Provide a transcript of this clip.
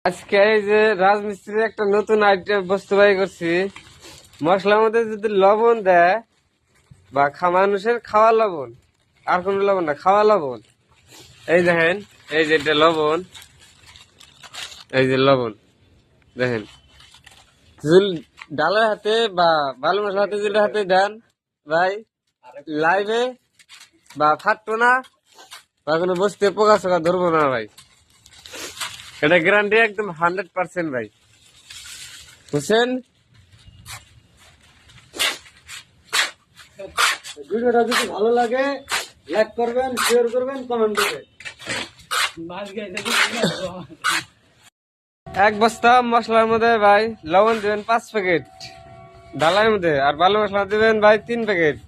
আজকে এই যে রাজমিস্ত্রি একটা নতুন আইটেম বস্তু বাই করছি। মশলার মধ্যে যদি লবণ দেয় বা মানুষের খাওয়া লবণ, আর কোন লবণ না, খাওয়া লবণ। এই দেখেন, এই যে এটা লবণ, এই যে লবণ দেখেন। ডালের হাতে বা বালু মশলা হাতে যদি হাতে দেন ভাই, লাইভে বা ফাটতো না বা কোনো বস্তুতে পোকা চোকা ধরবো না ভাই। এটা গ্যারান্টি একদম 100% ভাই, বুঝছেন? ভিডিওটা যদি ভালো লাগে লাইক করবেন, শেয়ার করবেন, কমেন্ট করবেন। এক বস্তা মশলার মধ্যে ভাই লবণ দিবেন 5 প্যাকেট ডালের মধ্যে, আর বালু মশলা দিবেন ভাই 3 প্যাকেট।